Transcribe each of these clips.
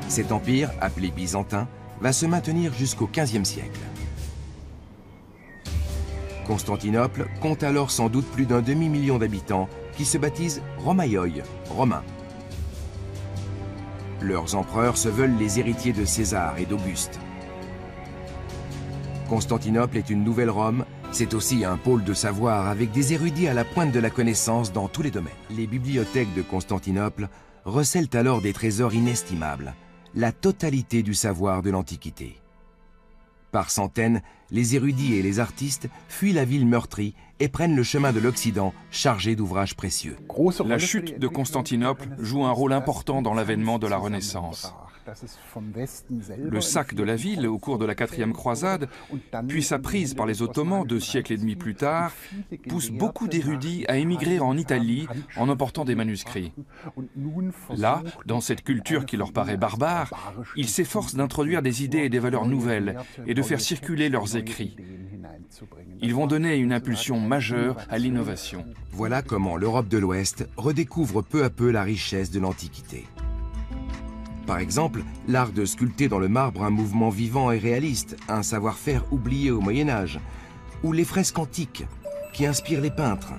Cet empire, appelé byzantin, va se maintenir jusqu'au XVe siècle. Constantinople compte alors sans doute plus d'un demi-million d'habitants qui se baptisent Romaioi, romains. Leurs empereurs se veulent les héritiers de César et d'Auguste. Constantinople est une nouvelle Rome, c'est aussi un pôle de savoir avec des érudits à la pointe de la connaissance dans tous les domaines. Les bibliothèques de Constantinople recèlent alors des trésors inestimables, la totalité du savoir de l'Antiquité. Par centaines, les érudits et les artistes fuient la ville meurtrie et prennent le chemin de l'Occident chargé d'ouvrages précieux. La chute de Constantinople joue un rôle important dans l'avènement de la Renaissance. Le sac de la ville au cours de la 4e croisade, puis sa prise par les Ottomans 2 siècles et demi plus tard, pousse beaucoup d'érudits à émigrer en Italie en emportant des manuscrits. Là, dans cette culture qui leur paraît barbare, ils s'efforcent d'introduire des idées et des valeurs nouvelles et de faire circuler leurs écrits. Ils vont donner une impulsion majeure à l'innovation. Voilà comment l'Europe de l'Ouest redécouvre peu à peu la richesse de l'Antiquité. Par exemple, l'art de sculpter dans le marbre un mouvement vivant et réaliste, un savoir-faire oublié au Moyen-Âge, ou les fresques antiques qui inspirent les peintres.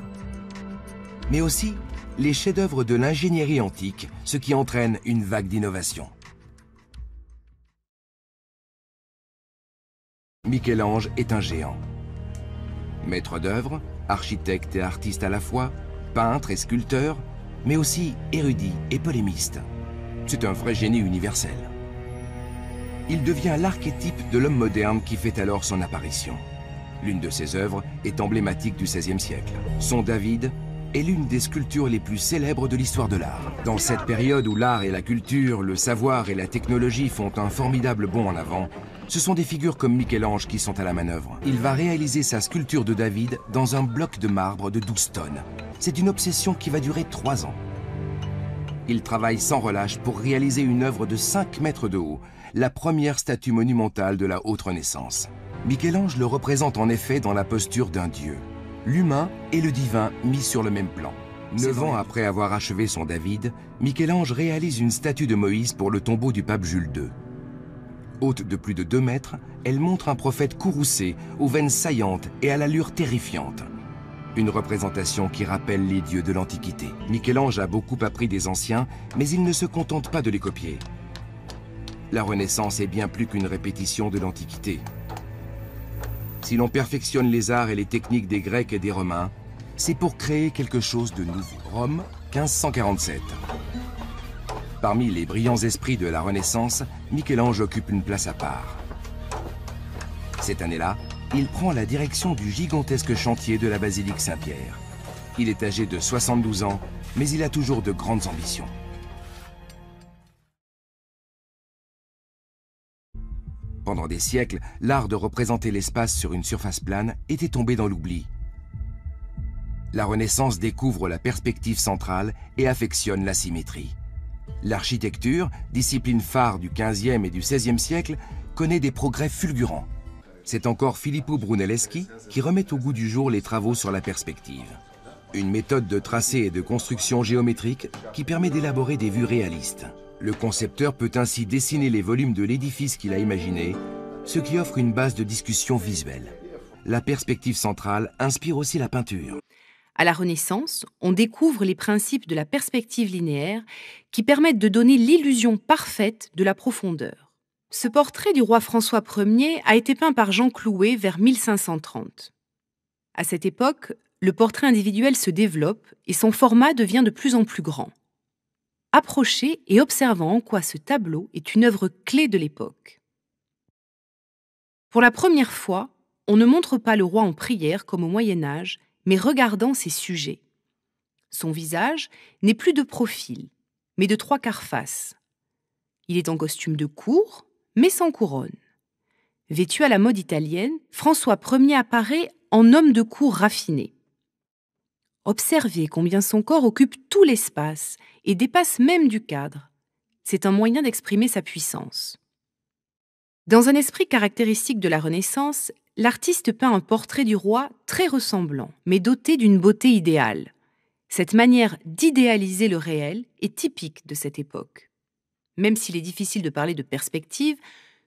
Mais aussi les chefs-d'œuvre de l'ingénierie antique, ce qui entraîne une vague d'innovation. Michel-Ange est un géant. Maître d'œuvre, architecte et artiste à la fois, peintre et sculpteur, mais aussi érudit et polémiste. C'est un vrai génie universel. Il devient l'archétype de l'homme moderne qui fait alors son apparition. L'une de ses œuvres est emblématique du XVIe siècle. Son David est l'une des sculptures les plus célèbres de l'histoire de l'art. Dans cette période où l'art et la culture, le savoir et la technologie font un formidable bond en avant, ce sont des figures comme Michel-Ange qui sont à la manœuvre. Il va réaliser sa sculpture de David dans un bloc de marbre de 12 tonnes. C'est une obsession qui va durer 3 ans. Il travaille sans relâche pour réaliser une œuvre de 5 mètres de haut, la première statue monumentale de la haute Renaissance. Michel-Ange le représente en effet dans la posture d'un dieu. L'humain et le divin mis sur le même plan. 9 ans après avoir achevé son David, Michel-Ange réalise une statue de Moïse pour le tombeau du pape Jules II. Haute de plus de 2 mètres, elle montre un prophète courroucé, aux veines saillantes et à l'allure terrifiante. Une représentation qui rappelle les dieux de l'Antiquité. Michel-Ange a beaucoup appris des anciens, mais il ne se contente pas de les copier. La Renaissance est bien plus qu'une répétition de l'Antiquité. Si l'on perfectionne les arts et les techniques des Grecs et des Romains, c'est pour créer quelque chose de nouveau. Rome, 1547. Parmi les brillants esprits de la Renaissance, Michel-Ange occupe une place à part. Cette année-là, il prend la direction du gigantesque chantier de la basilique Saint-Pierre. Il est âgé de 72 ans, mais il a toujours de grandes ambitions. Pendant des siècles, l'art de représenter l'espace sur une surface plane était tombé dans l'oubli. La Renaissance découvre la perspective centrale et affectionne la symétrie. L'architecture, discipline phare du XVe et du XVIe siècle, connaît des progrès fulgurants. C'est encore Filippo Brunelleschi qui remet au goût du jour les travaux sur la perspective. Une méthode de tracé et de construction géométrique qui permet d'élaborer des vues réalistes. Le concepteur peut ainsi dessiner les volumes de l'édifice qu'il a imaginé, ce qui offre une base de discussion visuelle. La perspective centrale inspire aussi la peinture. À la Renaissance, on découvre les principes de la perspective linéaire qui permettent de donner l'illusion parfaite de la profondeur. Ce portrait du roi François Ier a été peint par Jean Clouet vers 1530. À cette époque, le portrait individuel se développe et son format devient de plus en plus grand. Approchez et observant en quoi ce tableau est une œuvre clé de l'époque. Pour la première fois, on ne montre pas le roi en prière comme au Moyen-Âge, mais regardant ses sujets. Son visage n'est plus de profil, mais de 3/4 face. Il est en costume de cour, mais sans couronne. Vêtu à la mode italienne, François Ier apparaît en homme de cour raffiné. Observez combien son corps occupe tout l'espace et dépasse même du cadre. C'est un moyen d'exprimer sa puissance. Dans un esprit caractéristique de la Renaissance, l'artiste peint un portrait du roi très ressemblant, mais doté d'une beauté idéale. Cette manière d'idéaliser le réel est typique de cette époque. Même s'il est difficile de parler de perspective,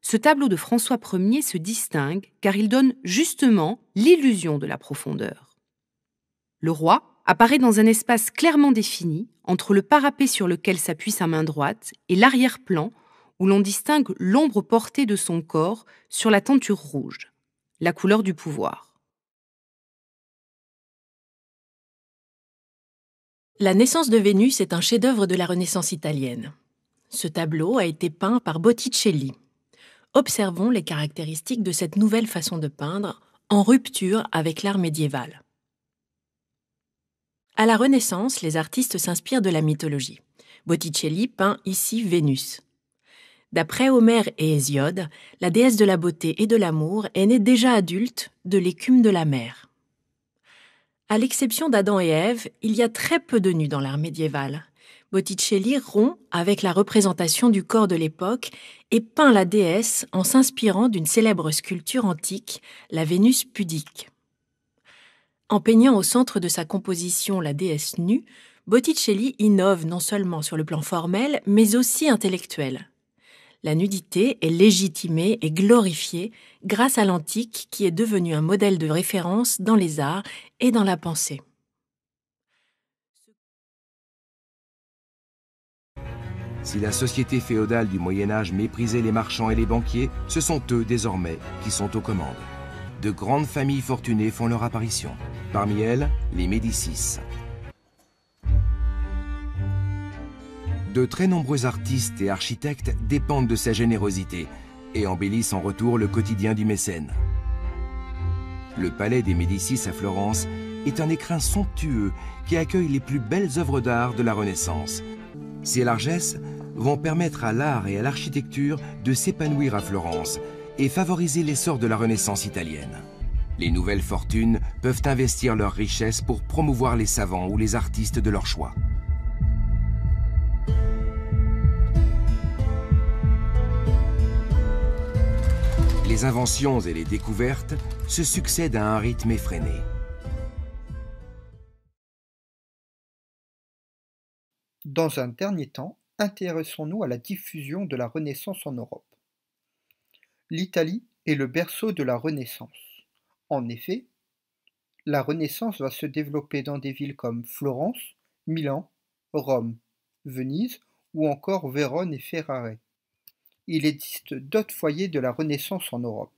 ce tableau de François Ier se distingue car il donne justement l'illusion de la profondeur. Le roi apparaît dans un espace clairement défini entre le parapet sur lequel s'appuie sa main droite et l'arrière-plan où l'on distingue l'ombre portée de son corps sur la tenture rouge, la couleur du pouvoir. La naissance de Vénus est un chef-d'œuvre de la Renaissance italienne. Ce tableau a été peint par Botticelli. Observons les caractéristiques de cette nouvelle façon de peindre, en rupture avec l'art médiéval. À la Renaissance, les artistes s'inspirent de la mythologie. Botticelli peint ici Vénus. D'après Homère et Hésiode, la déesse de la beauté et de l'amour est née déjà adulte de l'écume de la mer. À l'exception d'Adam et Ève, il y a très peu de nus dans l'art médiéval. Botticelli rompt avec la représentation du corps de l'époque et peint la déesse en s'inspirant d'une célèbre sculpture antique, la Vénus pudique. En peignant au centre de sa composition la déesse nue, Botticelli innove non seulement sur le plan formel, mais aussi intellectuel. La nudité est légitimée et glorifiée grâce à l'antique qui est devenu un modèle de référence dans les arts et dans la pensée. Si la société féodale du Moyen-Âge méprisait les marchands et les banquiers, ce sont eux désormais qui sont aux commandes. De grandes familles fortunées font leur apparition. Parmi elles, les Médicis. De très nombreux artistes et architectes dépendent de sa générosité et embellissent en retour le quotidien du mécène. Le palais des Médicis à Florence est un écrin somptueux qui accueille les plus belles œuvres d'art de la Renaissance. Ces largesses vont permettre à l'art et à l'architecture de s'épanouir à Florence et favoriser l'essor de la Renaissance italienne. Les nouvelles fortunes peuvent investir leurs richesses pour promouvoir les savants ou les artistes de leur choix. Les inventions et les découvertes se succèdent à un rythme effréné. Dans un dernier temps, intéressons-nous à la diffusion de la Renaissance en Europe. L'Italie est le berceau de la Renaissance. En effet, la Renaissance va se développer dans des villes comme Florence, Milan, Rome, Venise ou encore Vérone et Ferrare. Il existe d'autres foyers de la Renaissance en Europe: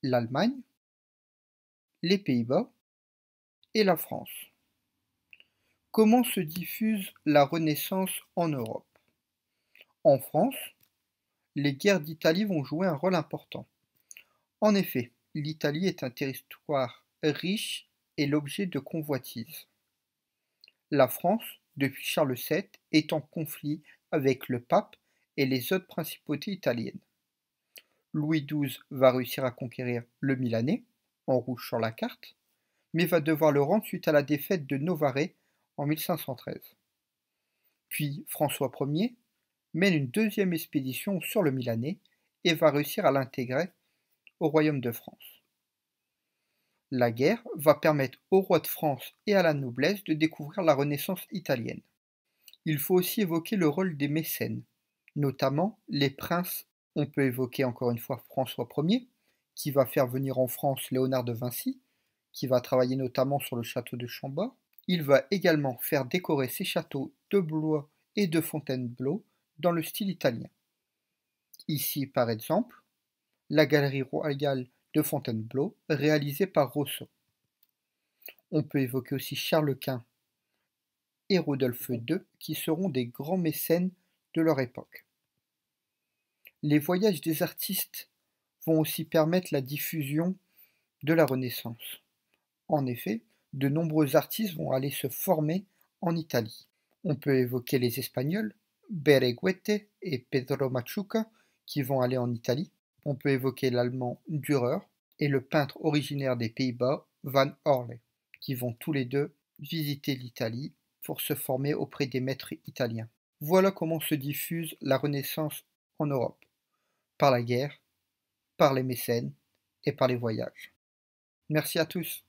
l'Allemagne, les Pays-Bas et la France. Comment se diffuse la Renaissance en Europe? En France, les guerres d'Italie vont jouer un rôle important. En effet, l'Italie est un territoire riche et l'objet de convoitises. La France, depuis Charles VII, est en conflit avec le pape et les autres principautés italiennes. Louis XII va réussir à conquérir le Milanais, en rouge sur la carte, mais va devoir le rendre suite à la défaite de Novare en 1513. Puis François Ier mène une deuxième expédition sur le Milanais et va réussir à l'intégrer au royaume de France. La guerre va permettre au roi de France et à la noblesse de découvrir la Renaissance italienne. Il faut aussi évoquer le rôle des mécènes, notamment les princes. On peut évoquer encore une fois François Ier, qui va faire venir en France Léonard de Vinci, qui va travailler notamment sur le château de Chambord. Il va également faire décorer ses châteaux de Blois et de Fontainebleau dans le style italien. Ici, par exemple, la galerie royale de Fontainebleau, réalisée par Rousseau. On peut évoquer aussi Charles Quint et Rodolphe II, qui seront des grands mécènes de leur époque. Les voyages des artistes vont aussi permettre la diffusion de la Renaissance. En effet, de nombreux artistes vont aller se former en Italie. On peut évoquer les Espagnols, Berruguete et Pedro Machuca, qui vont aller en Italie. On peut évoquer l'Allemand Dürer et le peintre originaire des Pays-Bas, Van Orle, qui vont tous les deux visiter l'Italie pour se former auprès des maîtres italiens. Voilà comment se diffuse la Renaissance en Europe, par la guerre, par les mécènes et par les voyages. Merci à tous.